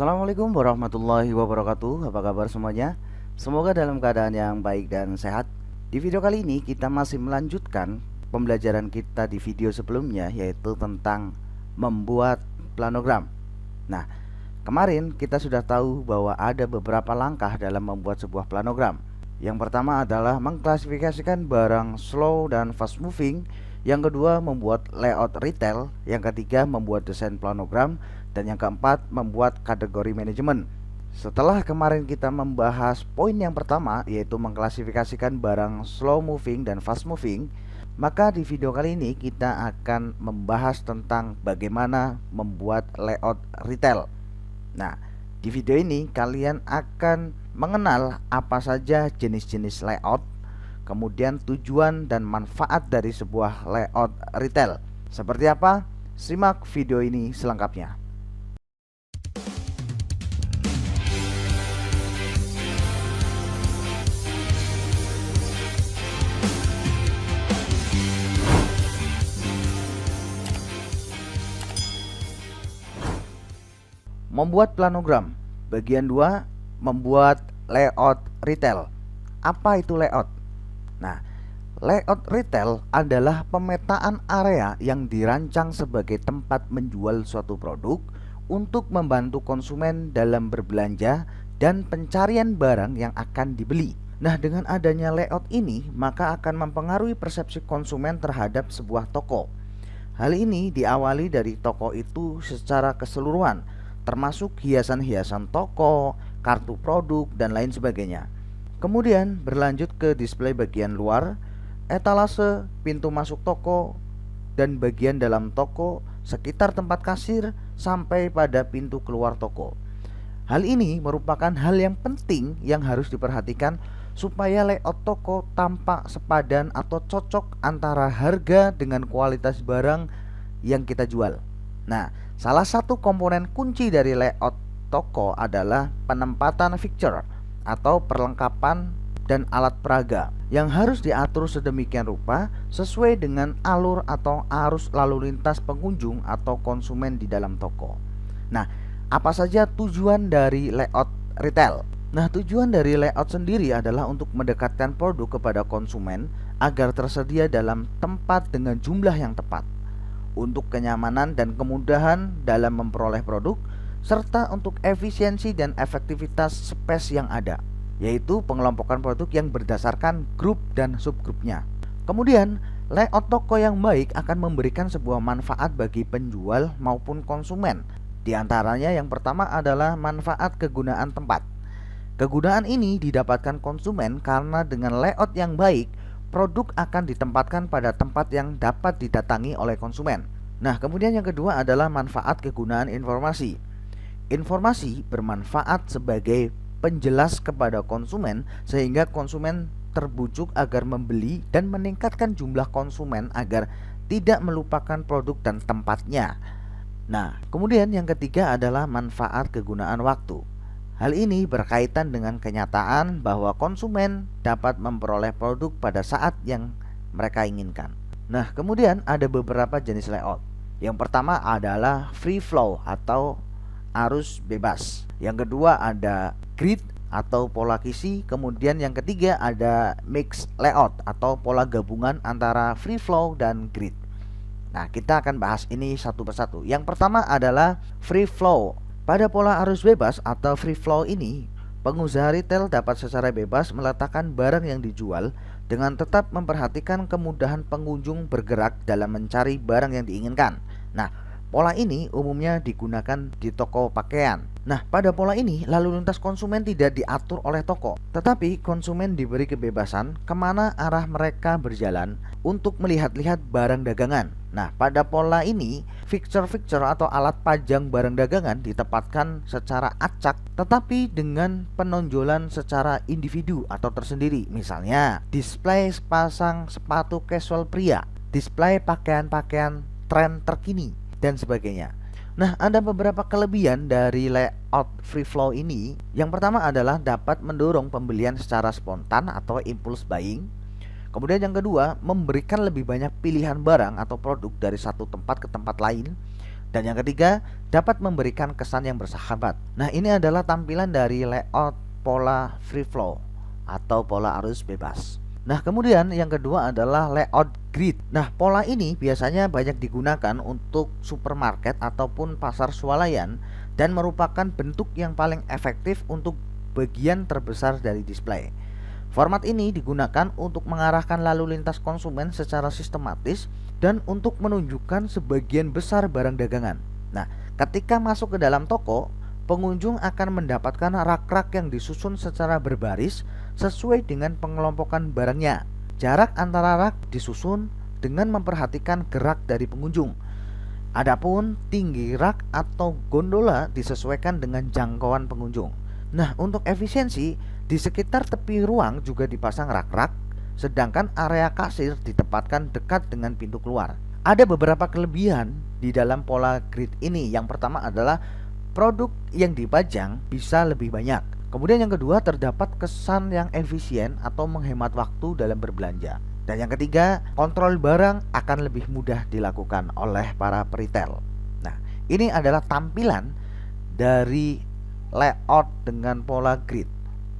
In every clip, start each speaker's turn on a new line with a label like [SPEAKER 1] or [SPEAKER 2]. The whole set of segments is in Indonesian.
[SPEAKER 1] Assalamualaikum warahmatullahi wabarakatuh. Apa kabar semuanya? Semoga dalam keadaan yang baik dan sehat. Di video kali ini kita masih melanjutkan pembelajaran kita di video sebelumnya, yaitu tentang membuat planogram. Nah, kemarin kita sudah tahu bahwa ada beberapa langkah dalam membuat sebuah planogram. Yang pertama adalah mengklasifikasikan barang slow dan fast moving. Yang kedua, membuat layout retail. Yang ketiga, membuat desain planogram. Dan yang keempat, membuat kategori manajemen. Setelah kemarin kita membahas poin yang pertama, yaitu mengklasifikasikan barang slow moving dan fast moving, maka di video kali ini kita akan membahas tentang bagaimana membuat layout retail. Nah, di video ini kalian akan mengenal apa saja jenis-jenis layout, kemudian tujuan dan manfaat dari sebuah layout retail. Seperti apa? Simak video ini selengkapnya. Membuat planogram. Bagian 2, membuat layout retail. Apa itu layout? Nah, layout retail adalah pemetaan area yang dirancang sebagai tempat menjual suatu produk untuk membantu konsumen dalam berbelanja dan pencarian barang yang akan dibeli. Nah, dengan adanya layout ini, maka akan mempengaruhi persepsi konsumen terhadap sebuah toko. Hal ini diawali dari toko itu secara keseluruhan, termasuk hiasan-hiasan toko, kartu produk, dan lain sebagainya. Kemudian berlanjut ke display bagian luar, etalase, pintu masuk toko, dan bagian dalam toko, sekitar tempat kasir, sampai pada pintu keluar toko. Hal ini merupakan hal yang penting yang harus diperhatikan supaya layout toko tampak sepadan atau cocok antara harga dengan kualitas barang yang kita jual. Nah, salah satu komponen kunci dari layout toko adalah penempatan fixture atau perlengkapan dan alat peraga yang harus diatur sedemikian rupa sesuai dengan alur atau arus lalu lintas pengunjung atau konsumen di dalam toko. Nah, apa saja tujuan dari layout retail? Nah, tujuan dari layout sendiri adalah untuk mendekatkan produk kepada konsumen agar tersedia dalam tempat dengan jumlah yang tepat, untuk kenyamanan dan kemudahan dalam memperoleh produk, serta untuk efisiensi dan efektivitas space yang ada, yaitu pengelompokan produk yang berdasarkan grup dan subgrupnya. Kemudian, layout toko yang baik akan memberikan sebuah manfaat bagi penjual maupun konsumen. Di antaranya yang pertama adalah manfaat kegunaan tempat. Kegunaan ini didapatkan konsumen karena dengan layout yang baik, produk akan ditempatkan pada tempat yang dapat didatangi oleh konsumen. Nah, kemudian yang kedua adalah manfaat kegunaan informasi. Informasi bermanfaat sebagai penjelas kepada konsumen sehingga konsumen terbujuk agar membeli dan meningkatkan jumlah konsumen agar tidak melupakan produk dan tempatnya. Nah, kemudian yang ketiga adalah manfaat kegunaan waktu. Hal ini berkaitan dengan kenyataan bahwa konsumen dapat memperoleh produk pada saat yang mereka inginkan. Nah, kemudian ada beberapa jenis layout. Yang pertama adalah free flow atau arus bebas. Yang kedua ada grid atau pola kisi. Kemudian yang ketiga ada mix layout atau pola gabungan antara free flow dan grid. Nah, kita akan bahas ini satu persatu. Yang pertama adalah free flow. Pada pola arus bebas atau free flow ini, pengusaha retail dapat secara bebas meletakkan barang yang dijual dengan tetap memperhatikan kemudahan pengunjung bergerak dalam mencari barang yang diinginkan. Nah, pola ini umumnya digunakan di toko pakaian. Nah, pada pola ini lalu lintas konsumen tidak diatur oleh toko, tetapi konsumen diberi kebebasan kemana arah mereka berjalan untuk melihat-lihat barang dagangan. Nah, pada pola ini, fixture-fixture atau alat pajang barang dagangan ditempatkan secara acak tetapi dengan penonjolan secara individu atau tersendiri. Misalnya, display sepasang sepatu casual pria, display pakaian-pakaian tren terkini, dan sebagainya. Nah, ada beberapa kelebihan dari layout free flow ini. Yang pertama adalah dapat mendorong pembelian secara spontan atau impulse buying. Kemudian yang kedua, memberikan lebih banyak pilihan barang atau produk dari satu tempat ke tempat lain. Dan yang ketiga, dapat memberikan kesan yang bersahabat. Nah, ini adalah tampilan dari layout pola free flow atau pola arus bebas. Nah, kemudian yang kedua adalah layout grid. Nah, pola ini biasanya banyak digunakan untuk supermarket ataupun pasar swalayan dan merupakan bentuk yang paling efektif untuk bagian terbesar dari display. Format ini digunakan untuk mengarahkan lalu lintas konsumen secara sistematis dan untuk menunjukkan sebagian besar barang dagangan. Nah, ketika masuk ke dalam toko, pengunjung akan mendapatkan rak-rak yang disusun secara berbaris sesuai dengan pengelompokan barangnya. Jarak antara rak disusun dengan memperhatikan gerak dari pengunjung. Adapun tinggi rak atau gondola disesuaikan dengan jangkauan pengunjung. Nah, untuk efisiensi, di sekitar tepi ruang juga dipasang rak-rak, sedangkan area kasir ditempatkan dekat dengan pintu keluar. Ada beberapa kelebihan di dalam pola grid ini. Yang pertama adalah produk yang dipajang bisa lebih banyak. Kemudian yang kedua, terdapat kesan yang efisien atau menghemat waktu dalam berbelanja. Dan yang ketiga, kontrol barang akan lebih mudah dilakukan oleh para peritel. Nah, ini adalah tampilan dari layout dengan pola grid.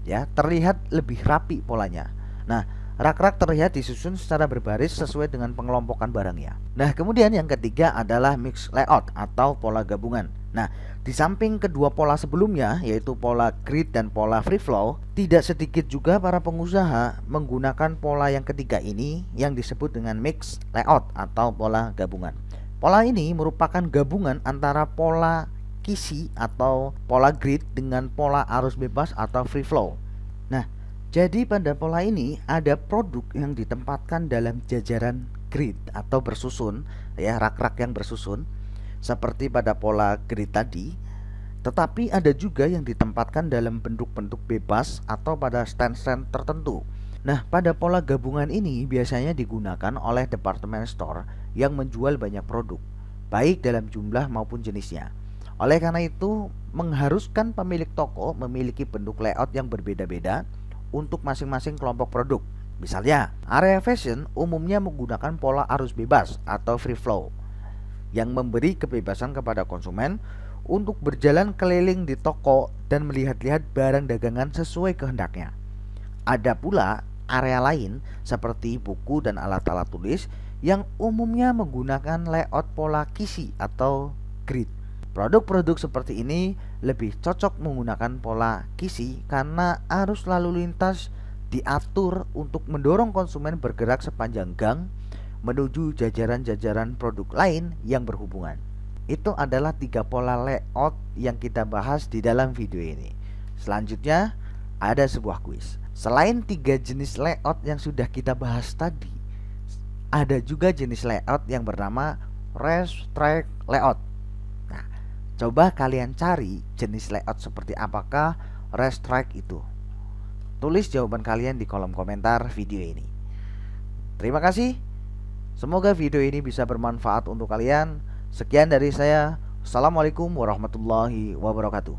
[SPEAKER 1] Ya, terlihat lebih rapi polanya. Nah, rak-rak terlihat disusun secara berbaris sesuai dengan pengelompokan barangnya. Nah, kemudian yang ketiga adalah mix layout atau pola gabungan. Nah, di samping kedua pola sebelumnya, yaitu pola grid dan pola free flow, tidak sedikit juga para pengusaha menggunakan pola yang ketiga ini yang disebut dengan mix layout atau pola gabungan. Pola ini merupakan gabungan antara pola kisi atau pola grid dengan pola arus bebas atau free flow. Nah, jadi pada pola ini ada produk yang ditempatkan dalam jajaran grid atau bersusun, ya, rak-rak yang bersusun seperti pada pola grid tadi. Tetapi ada juga yang ditempatkan dalam bentuk-bentuk bebas atau pada stand-stand tertentu. Nah, pada pola gabungan ini biasanya digunakan oleh department store yang menjual banyak produk, baik dalam jumlah maupun jenisnya. Oleh karena itu, mengharuskan pemilik toko memiliki bentuk layout yang berbeda-beda untuk masing-masing kelompok produk. Misalnya, area fashion umumnya menggunakan pola arus bebas atau free flow yang memberi kebebasan kepada konsumen untuk berjalan keliling di toko dan melihat-lihat barang dagangan sesuai kehendaknya. Ada pula area lain seperti buku dan alat-alat tulis yang umumnya menggunakan layout pola kisi atau grid. Produk-produk seperti ini lebih cocok menggunakan pola kisi karena arus lalu lintas diatur untuk mendorong konsumen bergerak sepanjang gang menuju jajaran-jajaran produk lain yang berhubungan. Itu adalah 3 pola layout yang kita bahas di dalam video ini. Selanjutnya ada sebuah kuis. Selain 3 jenis layout yang sudah kita bahas tadi, ada juga jenis layout yang bernama racetrack layout. Nah, coba kalian cari jenis layout seperti apakah racetrack itu. Tulis jawaban kalian di kolom komentar video ini. Terima kasih. Semoga video ini bisa bermanfaat untuk kalian. Sekian dari saya. Assalamualaikum warahmatullahi wabarakatuh.